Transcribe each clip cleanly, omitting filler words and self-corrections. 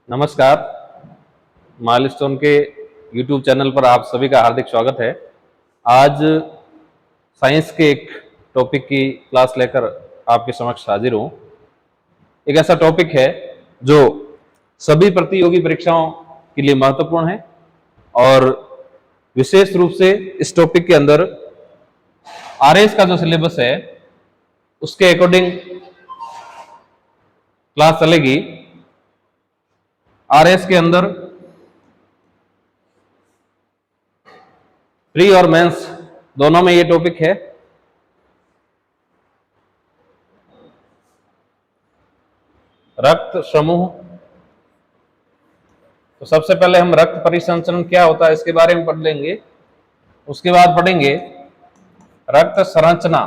नमस्कार। माइलस्टोन के YouTube channel पर आप सभी का हार्दिक स्वागत है। आज साइंस के एक टॉपिक की क्लास लेकर आपके समक्ष हाजिर हूँ। एक ऐसा टॉपिक है जो सभी प्रतियोगी परीक्षाओं के लिए महत्वपूर्ण है और विशेष रूप से इस टॉपिक के अंदर आरएस का जो सिलेबस है उसके अकॉर्डिंग क्लास चलेगी। आरएस के अंदर प्री और मेंस दोनों में ये टॉपिक है। रक्त समूह। तो सबसे पहले हम रक्त परिसंचरण क्या होता है इसके बारे में पढ़ लेंगे। उसके बाद पढ़ेंगे रक्त संरचना।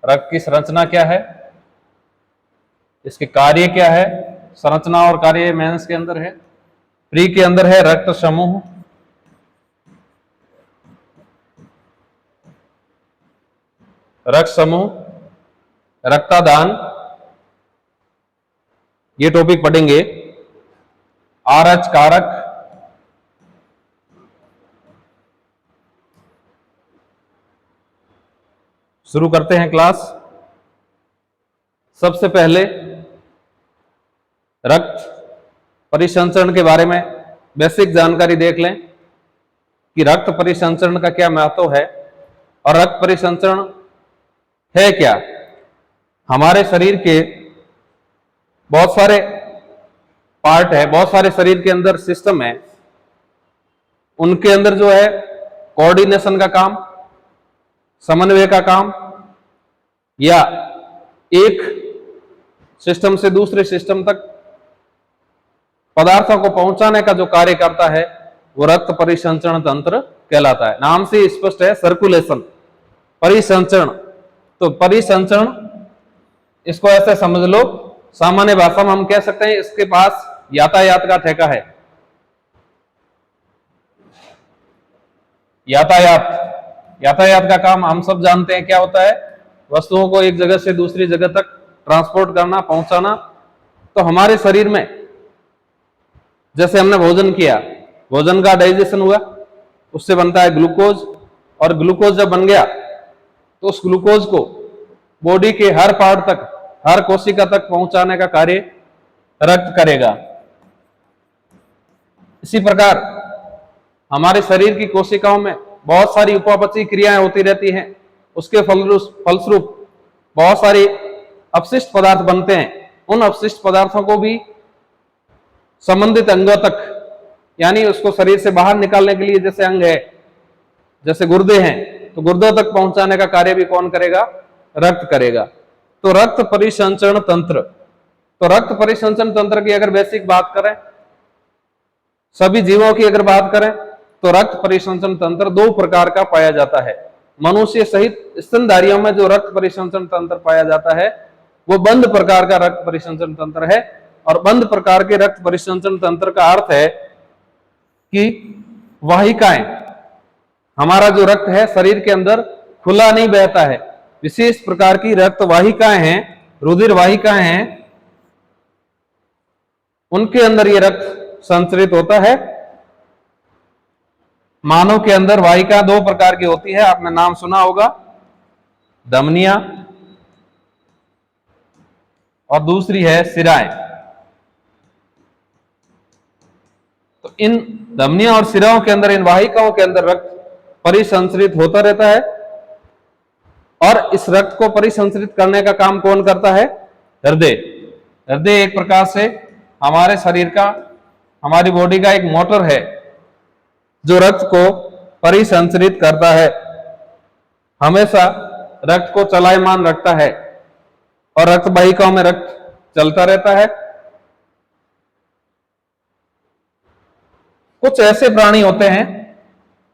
रक्त की संरचना क्या है, इसके कार्य क्या है। संरचना और कार्य मेंस के अंदर है। प्री के अंदर है रक्त समूह। रक्त समूह, रक्तदान, ये टॉपिक पढ़ेंगे। आरएच कारक, शुरू करते हैं क्लास। सबसे पहले रक्त परिसंचरण के बारे में बेसिक जानकारी देख लें कि रक्त परिसंचरण का क्या महत्व है और रक्त परिसंचरण है क्या। हमारे शरीर के बहुत सारे पार्ट है, बहुत सारे शरीर के अंदर सिस्टम है, उनके अंदर जो है कोऑर्डिनेशन का काम, समन्वय का काम या एक सिस्टम से दूसरे सिस्टम तक पदार्थों को पहुंचाने का जो कार्य करता है वो रक्त परिसंचरण तंत्र कहलाता है। नाम से स्पष्ट है, सर्कुलेशन, परिसंचरण। तो परिसंचरण इसको ऐसे समझ लो, सामान्य भाषा में हम कह सकते हैं इसके पास यातायात का ठेका है। यातायात का काम हम सब जानते हैं क्या होता है, वस्तुओं को एक जगह से दूसरी जगह तक ट्रांसपोर्ट करना, पहुंचाना। तो हमारे शरीर में जैसे हमने भोजन किया, भोजन का डाइजेशन हुआ, उससे बनता है ग्लूकोज, और ग्लूकोज जब बन गया तो उस ग्लूकोज को बॉडी के हर पार्ट तक, हर कोशिका तक पहुंचाने का कार्य रक्त करेगा। इसी प्रकार हमारे शरीर की कोशिकाओं में बहुत सारी उपापचयी क्रियाएं होती रहती हैं। उसके फलस्वरूप बहुत सारे अपशिष्ट पदार्थ बनते हैं। उन अपशिष्ट पदार्थों को भी संबंधित अंगों तक, यानी उसको शरीर से बाहर निकालने के लिए जैसे अंग है, जैसे गुर्दे हैं, तो गुर्दों तक पहुंचाने का कार्य भी कौन करेगा? रक्त करेगा। तो रक्त परिसंचरण तंत्र, तो रक्त परिसंचरण तंत्र की अगर बेसिक बात करें, सभी जीवों की अगर बात करें, तो रक्त परिसंचरण तंत्र दो प्रकार का पाया जाता है। मनुष्य सहित स्तनधारियों में जो रक्त परिसंचरण तंत्र पाया जाता है वो बंद प्रकार का रक्त परिसंचरण तंत्र है। और बंद प्रकार के रक्त परिसंचरण तंत्र का अर्थ है कि वाहिकाएं, हमारा जो रक्त है शरीर के अंदर खुला नहीं बहता है। विशेष प्रकार की रक्त वाहिकाएं हैं, रुधिर वाहिकाएं हैं, उनके अंदर ये रक्त संचरित होता है। मानव के अंदर वाहिका दो प्रकार की होती है, आपने नाम सुना होगा, धमनियां और दूसरी है शिराएं। तो इन धमनियों और शिराओं के अंदर, इन वाहिकाओं के अंदर रक्त परिसंचरित होता रहता है। और इस रक्त को परिसंचरित करने का काम कौन करता है? हृदय। हृदय एक प्रकार से हमारे शरीर का, हमारी बॉडी का एक मोटर है जो रक्त को परिसंचरित करता है, हमेशा रक्त को चलायमान रखता है और रक्त वाहिकाओं में रक्त चलता रहता है। कुछ ऐसे प्राणी होते हैं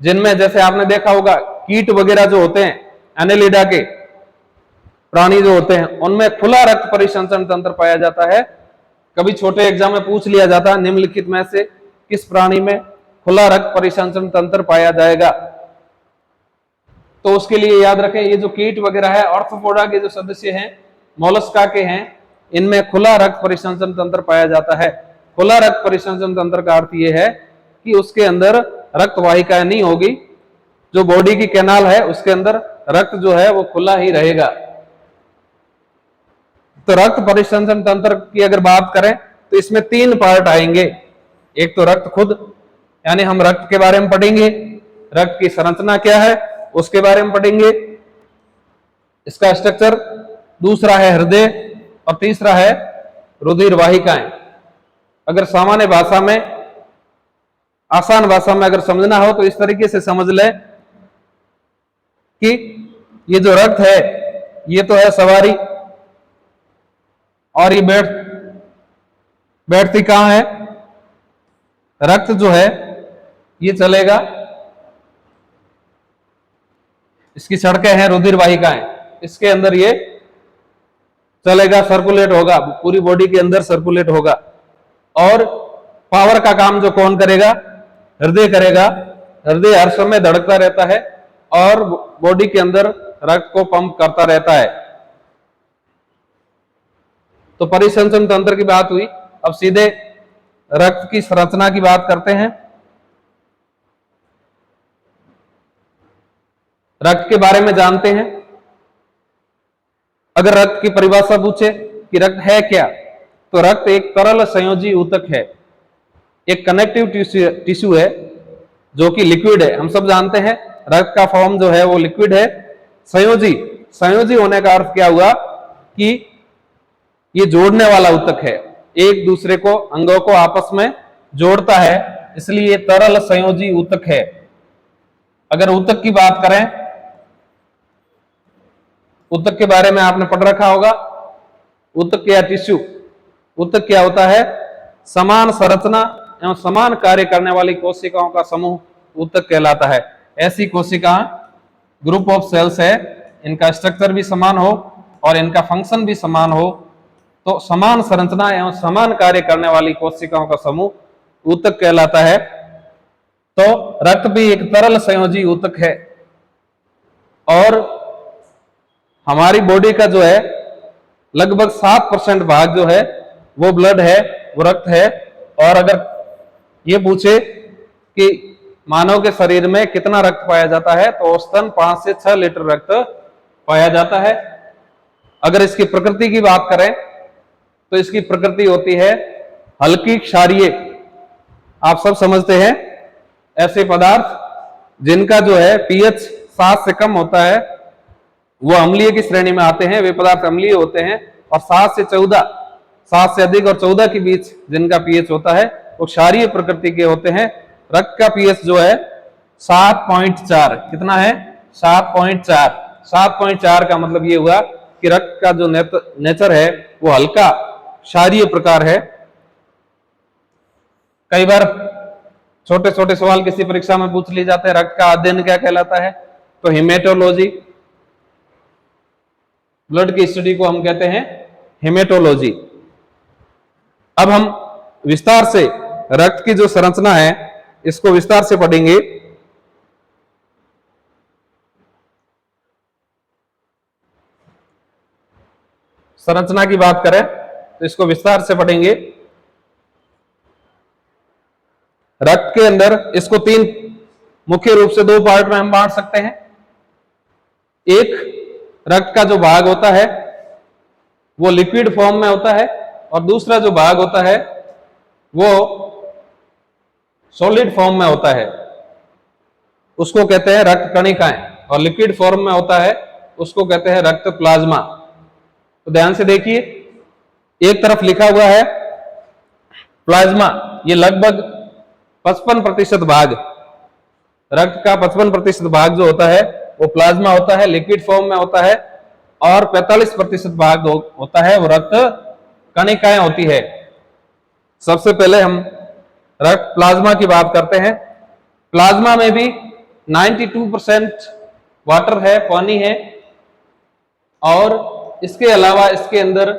जिनमें, जैसे आपने देखा होगा, कीट वगैरह जो होते हैं, एनेलिडा के प्राणी जो होते हैं, उनमें खुला रक्त परिसंचरण तंत्र पाया जाता है। कभी छोटे एग्जाम में पूछ लिया जाता है निम्नलिखित में से किस प्राणी में खुला रक्त परिसंचरण तंत्र पाया जाएगा, तो उसके लिए याद रखें ये जो कीट वगैरह है, ऑर्थोपोडा के जो सदस्य हैं, मोलस्का के हैं, इनमें खुला रक्त परिसंचरण तंत्र पाया जाता है। खुला रक्त परिसंचरण तंत्र का अर्थ यह है कि उसके अंदर रक्त वाहिकाएं नहीं होगी, जो बॉडी की कैनाल है उसके अंदर रक्त जो है वो खुला ही रहेगा। तो रक्त परिसंचरण तंत्र की अगर बात करें तो इसमें 3 पार्ट आएंगे। एक तो रक्त खुद, यानी हम रक्त के बारे में पढ़ेंगे, रक्त की संरचना क्या है उसके बारे में पढ़ेंगे, इसका स्ट्रक्चर, दूसरा है हृदय और तीसरा है रुधिर वाहिकाएं। अगर सामान्य भाषा में, आसान भाषा में अगर समझना हो तो इस तरीके से समझ ले कि ये जो रक्त है ये तो है सवारी, और ये बैठती कहां है? रक्त जो है ये चलेगा, इसकी सड़कें हैं रुधिर वाहिकाएं, इसके अंदर ये चलेगा, सर्कुलेट होगा, पूरी बॉडी के अंदर सर्कुलेट होगा। और पावर का काम जो कौन करेगा? हृदय करेगा। हृदय हर समय धड़कता रहता है और बॉडी के अंदर रक्त को पंप करता रहता है। तो परिसंचरण तंत्र की बात हुई, अब सीधे रक्त की संरचना की बात करते हैं। रक्त के बारे में जानते हैं। अगर रक्त की परिभाषा पूछे कि रक्त है क्या, तो रक्त एक तरल संयोजी ऊतक है, एक कनेक्टिव टिश्यू है जो कि लिक्विड है। हम सब जानते हैं रक्त का फॉर्म जो है वो लिक्विड है। संयोजी होने का अर्थ क्या हुआ कि ये जोड़ने वाला ऊतक है, एक दूसरे को, अंगों को आपस में जोड़ता है, इसलिए ये तरल संयोजी ऊतक है। अगर ऊतक की बात करें, ऊतक के बारे में आपने पढ़ रखा होगा। ऊतक या टिश्यू, ऊतक क्या होता है? समान संरचना एवं समान कार्य करने वाली कोशिकाओं का समूह ऊतक कहलाता है। ऐसी कोशिकाएं ग्रुप ऑफ सेल्स है, इनका स्ट्रक्चर भी समान हो और इनका फंक्शन भी समान हो, तो समान संरचना एवं समान कार्य करने वाली कोशिकाओं का समूह ऊतक कहलाता है। तो रक्त भी एक तरल संयोजी ऊतक है। और हमारी बॉडी का जो है लगभग 7% भाग जो है वो ब्लड है, वो रक्त है। और अगर ये पूछे कि मानव के शरीर में कितना रक्त पाया जाता है, तो औसतन 5 से 6 लीटर रक्त पाया जाता है। अगर इसकी प्रकृति की बात करें तो इसकी प्रकृति होती है हल्की क्षारीय। आप सब समझते हैं ऐसे पदार्थ जिनका जो है पीएच 7 से कम होता है वो अम्लीय की श्रेणी में आते हैं, वे पदार्थ अम्लीय होते हैं। और 7 से 14, 7 से अधिक और 14 के बीच जिनका पीएच होता है वो क्षारीय प्रकृति के होते हैं। रक्त का पीएच जो है 7.4, कितना है? 7.4। 7.4 का मतलब ये हुआ कि रक्त का जो नेचर है वो हल्का क्षारीय प्रकार है। कई बार छोटे छोटे सवाल किसी परीक्षा में पूछ लिए जाते हैं, रक्त का अध्ययन क्या कहलाता है? तो हेमेटोलॉजी, ब्लड की स्टडी को हम कहते हैं हेमेटोलॉजी। अब हम विस्तार से रक्त की जो संरचना है इसको विस्तार से पढ़ेंगे। संरचना की बात करें तो इसको विस्तार से पढ़ेंगे। रक्त के अंदर इसको 3 मुख्य रूप से 2 पार्ट में हम बांट सकते हैं। एक, रक्त का जो भाग होता है वो लिक्विड फॉर्म में होता है, और दूसरा जो भाग होता है वो सॉलिड फॉर्म में होता है, उसको कहते हैं रक्त कणिकाएं। और लिक्विड फॉर्म में होता है उसको कहते हैं रक्त प्लाज्मा। तो ध्यान से देखिए, एक तरफ लिखा हुआ है प्लाज्मा, ये लगभग 55% भाग, रक्त का 55% भाग जो होता है वो प्लाज्मा होता है, लिक्विड फॉर्म में होता है। और 45% भाग होता है वो रक्त कणिकाएं होती है। सबसे पहले हम रक्त प्लाज्मा की बात करते हैं। प्लाज्मा में भी 92% वाटर है, पानी है, और इसके अलावा इसके अंदर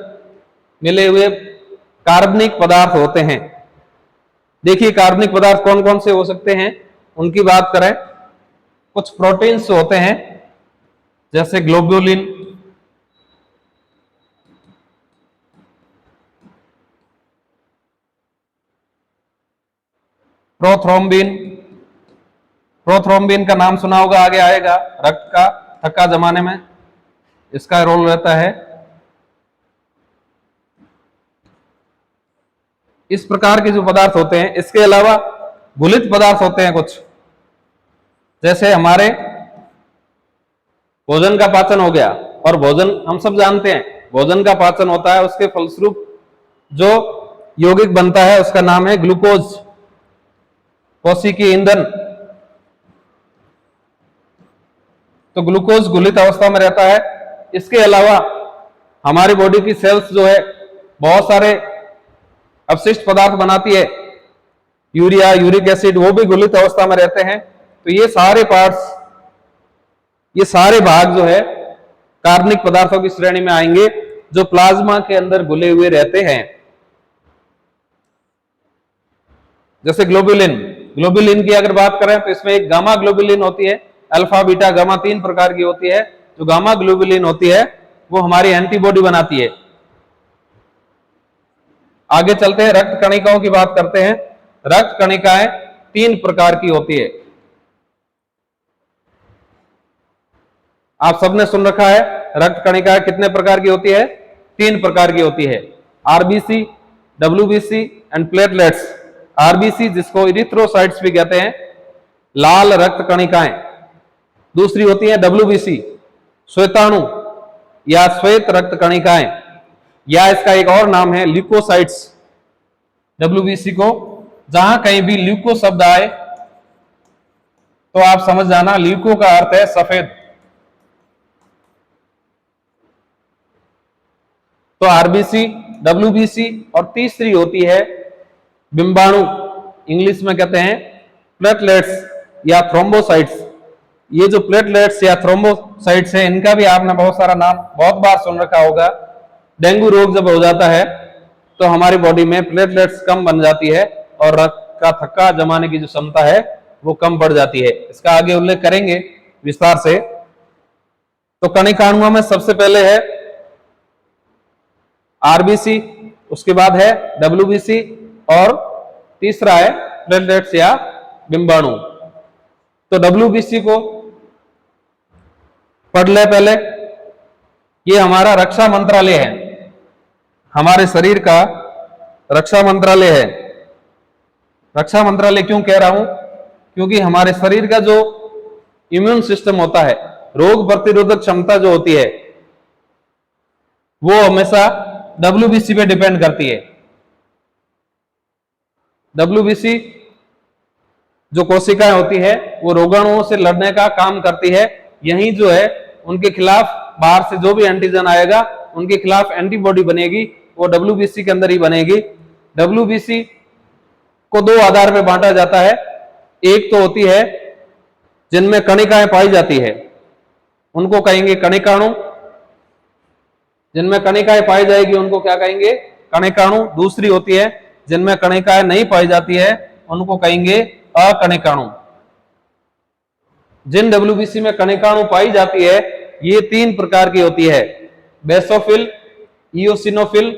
मिले हुए कार्बनिक पदार्थ होते हैं। देखिए कार्बनिक पदार्थ कौन कौन से हो सकते हैं उनकी बात करें। कुछ प्रोटीन्स होते हैं जैसे ग्लोब्युलिन, प्रोथ्रोम्बिन, प्रोथ्रोम्बिन का नाम सुना होगा, आगे आएगा, रक्त का थक्का जमाने में इसका रोल रहता है। इस प्रकार के जो पदार्थ होते हैं, इसके अलावा घुलित पदार्थ होते हैं कुछ, जैसे हमारे भोजन का पाचन हो गया, और भोजन हम सब जानते हैं भोजन का पाचन होता है, उसके फलस्वरूप जो यौगिक बनता है उसका नाम है ग्लूकोज, कोशिकीय ईंधन। तो ग्लूकोज घुलित अवस्था में रहता है। इसके अलावा हमारी बॉडी की सेल्स जो है बहुत सारे अपशिष्ट पदार्थ बनाती है, यूरिया, यूरिक एसिड, वो भी घुलित अवस्था में रहते हैं। तो ये सारे पार्ट्स, ये सारे भाग जो है कार्बनिक पदार्थों की श्रेणी में आएंगे जो प्लाज्मा के अंदर घुले हुए रहते हैं। जैसे ग्लोबुलिन, ग्लोबुलिन की अगर बात करें तो इसमें एक गामा ग्लोबुलिन होती है, अल्फा, बीटा, गामा 3 प्रकार की होती है। जो गामा ग्लोबुलिन होती है वो हमारी एंटीबॉडी बनाती है। आगे चलते हैं, रक्त कणिकाओं की बात करते हैं। रक्त कणिकाएं 3 प्रकार की होती है। आप सबने सुन रखा है रक्त कणिकाएं कितने प्रकार की होती है? 3 प्रकार की होती है, RBC, WBC and platelets. RBC जिसको इरिथ्रोसाइट्स भी कहते हैं, लाल रक्त कणिकाएं। दूसरी होती है डब्ल्यूबीसी, श्वेताणु या श्वेत रक्त कणिकाएं, या इसका एक और नाम है ल्यूकोसाइट्स। डब्ल्यूबीसी को जहां कहीं भी ल्यूको शब्द आए तो आप समझ जाना ल्यूको का अर्थ है सफेद। तो आरबीसी, डब्ल्यूबीसी, और तीसरी होती है बिंबाणु, इंग्लिश में कहते हैं प्लेटलेट्स या थ्रोम्बोसाइट्स। ये जो प्लेटलेट्स या थ्रोम्बोसाइट्स हैं, इनका भी आपने बहुत सारा नाम बहुत बार सुन रखा होगा। डेंगू रोग जब हो जाता है तो हमारी बॉडी में प्लेटलेट्स कम बन जाती है और रक्त का थक्का जमाने की जो क्षमता है वो कम बढ़ जाती है। इसका आगे उल्लेख करेंगे विस्तार से। तो कणिकाणुओं में सबसे पहले है आरबीसी, उसके बाद है डब्ल्यूबीसी, और तीसरा है प्लेटलेट्स या बिंबाणु। तो डब्ल्यूबीसी को पढ़ ले पहले। ये हमारा रक्षा मंत्रालय है, हमारे शरीर का रक्षा मंत्रालय है। रक्षा मंत्रालय क्यों कह रहा हूं? क्योंकि हमारे शरीर का जो इम्यून सिस्टम होता है, रोग प्रतिरोधक क्षमता जो होती है, वो हमेशा डब्ल्यूबीसी पे डिपेंड करती है। डब्ल्यूबीसी जो कोशिकाएं होती है वो रोगाणुओं से लड़ने का काम करती है। यही जो है उनके खिलाफ बाहर से जो भी एंटीजन आएगा उनके खिलाफ एंटीबॉडी बनेगी, वो डब्ल्यूबीसी के अंदर ही बनेगी। डब्ल्यूबीसी को 2 आधार पे बांटा जाता है। एक तो होती है जिनमें कणिकाएं पाई जाती है, उनको कहेंगे कणिकाणु। जिनमें कणिकाएं पाई जाएगी उनको क्या कहेंगे? कणिकाणु। दूसरी होती है जिनमें कणिकाएं नहीं पाई जाती है, उनको कहेंगे अकणिकाणु। जिन डब्ल्यूबीसी में कणिकाणु पाई जाती है ये 3 प्रकार की होती है, बेसोफिल, इयोसिनोफिल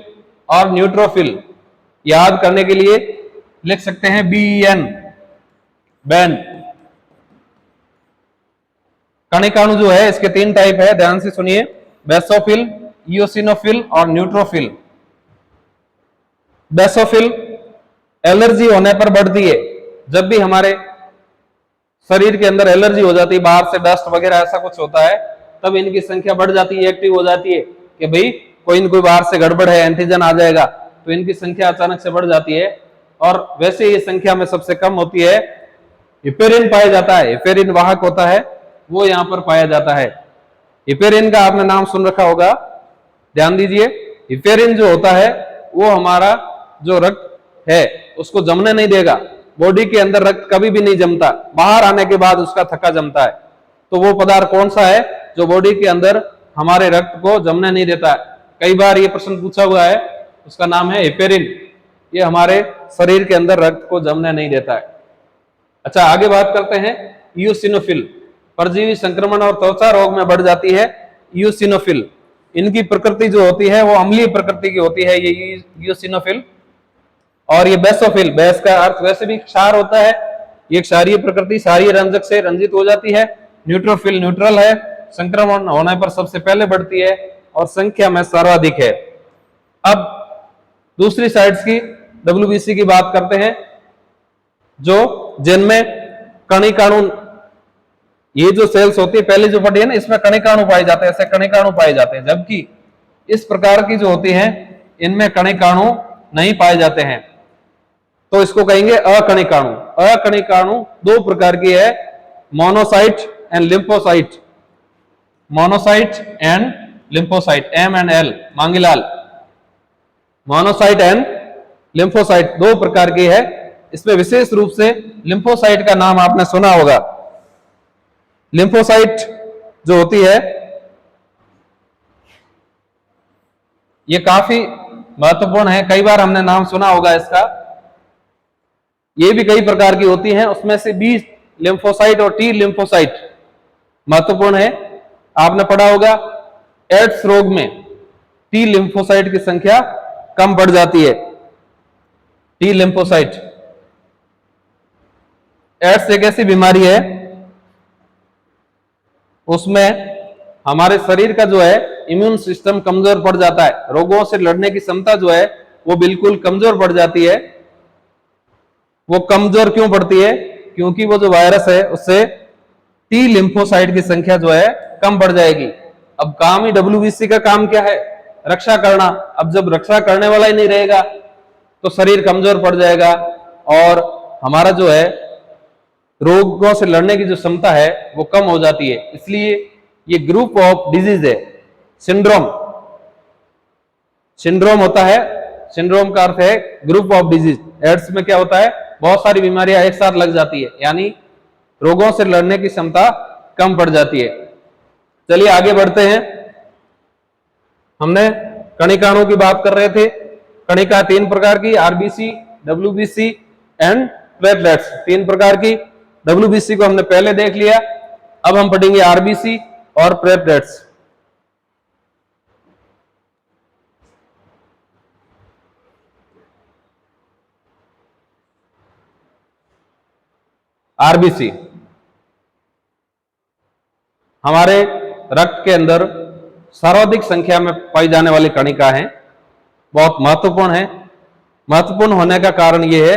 और न्यूट्रोफिल। याद करने के लिए लिख सकते हैं BEN, बैन। कणिकाणु जो है इसके 3 टाइप है, ध्यान से सुनिए, बेसोफिल, इयोसिनोफिल और न्यूट्रोफिल। बेसोफिल एलर्जी होने पर बढ़ती है। जब भी हमारे शरीर के अंदर एलर्जी हो जाती है, बाहर से डस्ट वगैरह ऐसा कुछ होता है, तब इनकी संख्या बढ़ जाती है, एक्टिव हो जाती है कि भाई कोई न कोई बाहर से गड़बड़ है, एंटीजन आ जाएगा, तो इनकी संख्या अचानक से बढ़ जाती है। और वैसे ये संख्या में सबसे कम होती है हिपेरिन पाया जाता है। हिपेरिन वाहक होता है, वो यहां पर पाया जाता है। हिपेरिन का आपने नाम सुन रखा होगा, ध्यान दीजिए। हिपेरिन जो होता है वो हमारा जो रक्त है उसको जमने नहीं देगा। बॉडी के अंदर रक्त कभी भी नहीं जमता, बाहर आने के बाद उसका थक्का जमता है। तो वो पदार्थ कौन सा है जो बॉडी के अंदर हमारे रक्त को जमने नहीं देता है? कई बार ये प्रश्न पूछा हुआ है, उसका नाम है हिपेरिन। ये हमारे शरीर के अंदर रक्त को जमने नहीं देता है। अच्छा, आगे बात करते हैं इयोसिनोफिल। परजीवी संक्रमण और त्वचा रोग में बढ़ जाती है इयोसिनोफिल। इनकी प्रकृति जो होती है वो अम्लीय प्रकृति की होती है, ये इयोसिनोफिल। और ये बेसोफिल, बेस का अर्थ वैसे भी क्षार होता है, ये क्षारीय प्रकृति क्षारीय रंजक से रंजित हो जाती है। न्यूट्रोफिल न्यूट्रल है, संक्रमण होने पर सबसे पहले बढ़ती है और संख्या में सर्वाधिक है। अब दूसरी साइड्स की WBC की बात करते हैं, जो जिनमें कणिकाणु, ये जो सेल्स होती है पहले जो पढ़ी है ना, इसमें कणिकाणु पाए जाते हैं, ऐसे कणिकाणु पाए जाते हैं, जबकि इस प्रकार की जो होती हैं इनमें कणिकाणु नहीं पाए जाते हैं, तो इसको कहेंगे अकणिकाणु। अकणिकाणु दो प्रकार की है, monocyte and lymphocyte. Monocyte and lymphocyte, M and L Mangilal. Monocyte and lymphocyte दो प्रकार की है। इसमें विशेष रूप से लिम्फोसाइट का नाम आपने सुना होगा। लिम्फोसाइट जो होती है ये काफी महत्वपूर्ण है, कई बार हमने नाम सुना होगा इसका। ये भी कई प्रकार की होती हैं, उसमें से बी लिम्फोसाइट और टी लिम्फोसाइट महत्वपूर्ण है। आपने पढ़ा होगा एड्स रोग में टी लिम्फोसाइट की संख्या कम बढ़ जाती है। टी लिम्फोसाइट, एड्स एक ऐसी बीमारी है उसमें हमारे शरीर का जो है इम्यून सिस्टम कमजोर पड़ जाता है, रोगों से लड़ने की क्षमता जो है वो बिल्कुल कमजोर पड़ जाती है। वो कमजोर क्यों पड़ती है? क्योंकि वो जो वायरस है उससे टी लिम्फोसाइट की संख्या जो है कम बढ़ जाएगी। अब काम ही WBC का काम क्या है? रक्षा करना। अब जब रक्षा करने वाला ही नहीं रहेगा तो शरीर कमजोर पड़ जाएगा और हमारा जो है रोगों से लड़ने की जो क्षमता है वो कम हो जाती है। इसलिए ये ग्रुप ऑफ डिजीज है, सिंड्रोम। सिंड्रोम होता है, सिंड्रोम का अर्थ है ग्रुप ऑफ डिजीज। एड्स में क्या होता है? बहुत सारी बीमारियां एक साथ लग जाती है, यानी रोगों से लड़ने की क्षमता कम पड़ जाती है। चलिए आगे बढ़ते हैं। हमने कणिकाणु की बात कर रहे थे। कणिका तीन प्रकार की, RBC, WBC एंड प्लेटलेट्स, तीन प्रकार की। WBC को हमने पहले देख लिया, अब हम पढ़ेंगे RBC और प्लेटलेट्स। RBC हमारे रक्त के अंदर सर्वाधिक संख्या में पाई जाने वाली कणिका है, बहुत महत्वपूर्ण है। महत्वपूर्ण होने का कारण यह है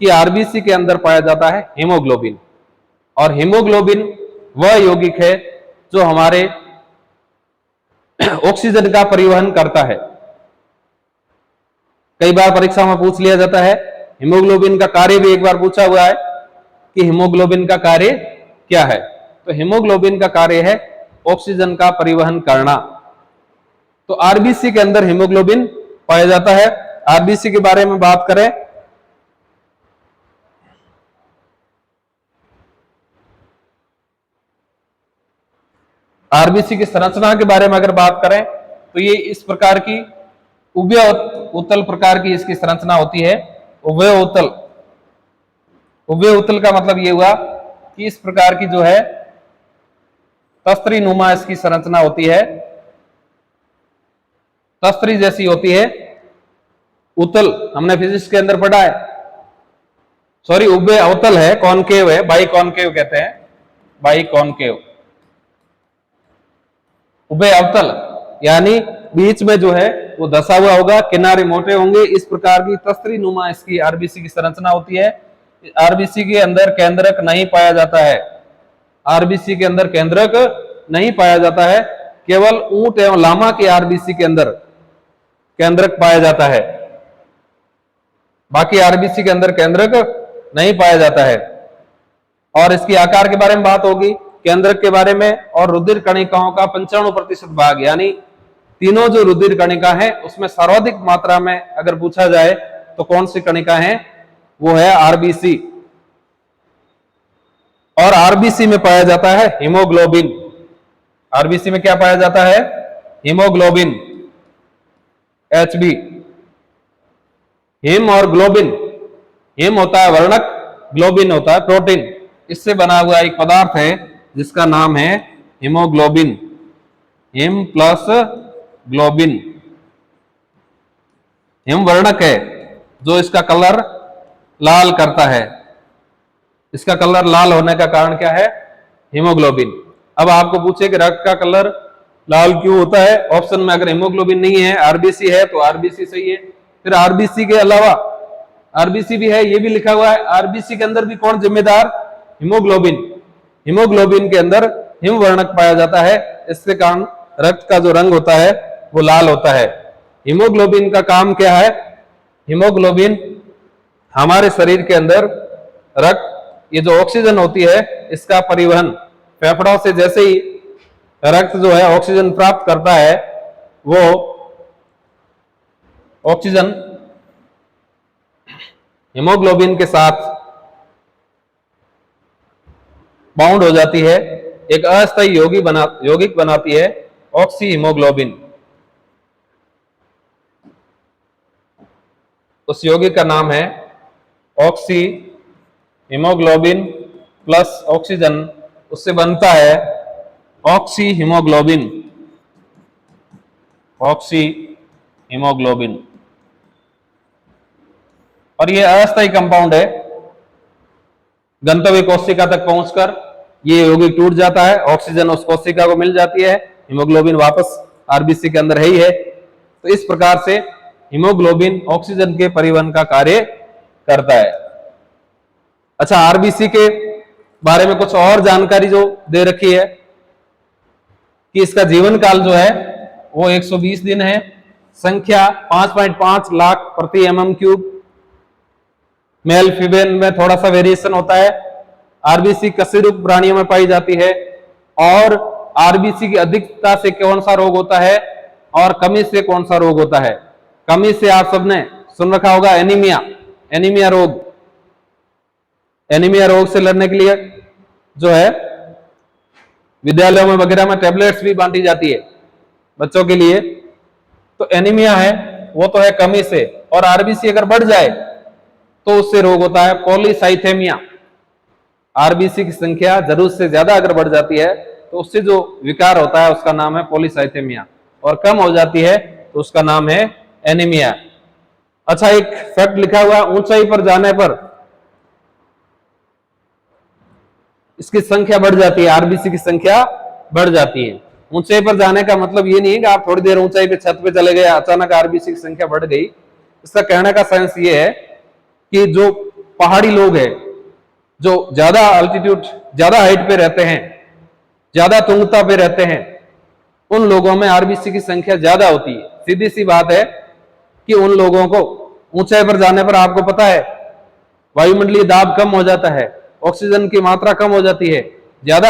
कि RBC के अंदर पाया जाता है हीमोग्लोबिन, और हीमोग्लोबिन वह यौगिक है जो हमारे ऑक्सीजन का परिवहन करता है। कई बार परीक्षा में पूछ लिया जाता है, हीमोग्लोबिन का कार्य भी एक बार पूछा हुआ है कि हीमोग्लोबिन का कार्य क्या है। तो हीमोग्लोबिन का कार्य है ऑक्सीजन का परिवहन करना। तो RBC के अंदर हीमोग्लोबिन पाया जाता है। RBC के बारे में बात करें, RBC की संरचना के बारे में अगर बात करें तो ये इस प्रकार की उभय उत्तल प्रकार की इसकी संरचना होती है। उभय उत्तल, उभय उत्तल का मतलब ये हुआ कि इस प्रकार की जो है तस्त्री नुमा इसकी संरचना होती है, तस्त्री जैसी होती है। उत्तल हमने फिजिक्स के अंदर पढ़ा है, सॉरी उभय अवतल है, कॉनकेव है, बाई कॉनकेव कहते हैं, बाई कॉनकेव। उभय अवतल यानी बीच में जो है वो धसा हुआ होगा, किनारे मोटे होंगे, इस प्रकार की तस्त्री नुमा इसकी RBC की संरचना होती है। RBC के अंदर केंद्रक नहीं पाया जाता है, RBC के अंदर केंद्रक नहीं पाया जाता है, केवल ऊंट एवं लामा के RBC के अंदर केंद्रक पाया जाता है, बाकी RBC के अंदर केंद्रक नहीं पाया जाता है। और इसकी आकार के बारे में बात होगी, केंद्रक के बारे में, और रुधिर कणिकाओं का 95% भाग, यानी तीनों जो रुधिर कणिका है उसमें सर्वाधिक मात्रा में अगर पूछा जाए तो कौन सी कणिका है? वो है RBC। और RBC में पाया जाता है हीमोग्लोबिन। RBC में क्या पाया जाता है? Haemoglobin, HB। हिम और ग्लोबिन, हिम होता है वर्णक, ग्लोबिन होता है प्रोटीन, इससे बना हुआ एक पदार्थ है जिसका नाम है haemoglobin. Him plus globin, him वर्णक है, जो इसका कलर लाल करता है। इसका कलर लाल होने का कारण क्या है? हीमोग्लोबिन। अब आपको पूछे कि रक्त का कलर लाल क्यों होता है? ऑप्शन में अगर हीमोग्लोबिन नहीं है, आरबीसी है, तो आरबीसी सही है। फिर आरबीसी के अलावा आरबीसी भी है, ये भी लिखा हुआ है। आरबीसी के अंदर भी कौन जिम्मेदार? हीमोग्लोबिन। हीमोग्लोबिन के अंदर हिम वर्णक पाया जाता है, इसके कारण रक्त का जो रंग होता है वो लाल होता है। हीमोग्लोबिन का काम क्या है? हीमोग्लोबिन हमारे शरीर के अंदर रक्त, ये जो ऑक्सीजन होती है इसका परिवहन, फेफड़ों से जैसे ही रक्त जो है ऑक्सीजन प्राप्त करता है, वो ऑक्सीजन हीमोग्लोबिन के साथ बाउंड हो जाती है, एक अस्थायी यौगिक बनाती है, ऑक्सी हीमोग्लोबिन। उस यौगिक का नाम है ऑक्सी हीमोग्लोबिन प्लस ऑक्सीजन, उससे बनता है ऑक्सी हीमोग्लोबिन। ऑक्सी हीमोग्लोबिन, और यह अस्थायी कंपाउंड है। गंतव्य कोशिका तक पहुंचकर ये यौगिक टूट जाता है, ऑक्सीजन उस कोशिका को मिल जाती है, हीमोग्लोबिन वापस आरबीसी के अंदर है ही है। तो इस प्रकार से हीमोग्लोबिन ऑक्सीजन के परिवहन का कार्य करता है। अच्छा, आरबीसी के बारे में कुछ और जानकारी जो दे रखी है कि इसका जीवन काल जो है वो 120 दिन है, संख्या 5.5 लाख प्रति mm³, मेल फीमेल में थोड़ा सा वेरिएशन होता है। आरबीसी कशेरुक प्राणियों में पाई जाती है। और आरबीसी की अधिकता से कौन सा रोग होता है और कमी से कौन सा रोग होता है? कमी से आप सबने सुन रखा होगा एनीमिया, एनीमिया रोग। एनीमिया रोग से लड़ने के लिए जो है विद्यालयों में वगैरह में टेबलेट्स भी बांटी जाती है बच्चों के लिए। तो एनीमिया है वो तो है कमी से, और आरबीसी अगर बढ़ जाए तो उससे रोग होता है पॉलीसाइथेमिया। आरबीसी की संख्या जरूरत से ज्यादा अगर बढ़ जाती है तो उससे जो विकार होता है उसका नाम है पॉलीसाइथेमिया, और कम हो जाती है तो उसका नाम है एनीमिया। अच्छा, एक फैक्ट लिखा हुआ है, ऊंचाई पर जाने पर इसकी संख्या बढ़ जाती है, आरबीसी की संख्या बढ़ जाती है। ऊंचाई पर जाने का मतलब ये नहीं है कि आप थोड़ी देर ऊंचाई पे छत पे चले गए अचानक आरबीसी की संख्या बढ़ गई। इसका कहने का सेंस ये है कि जो पहाड़ी लोग हैं, जो ज्यादा अल्टीट्यूड, ज्यादा हाइट पे रहते हैं, ज्यादा तुंगता पे रहते हैं, उन लोगों में आरबीसी की संख्या ज्यादा होती है। सीधी सी बात है कि उन लोगों को ऊंचाई पर जाने पर आपको पता है वायुमंडलीय दाब कम हो जाता है, ऑक्सीजन की मात्रा कम हो जाती है, ज्यादा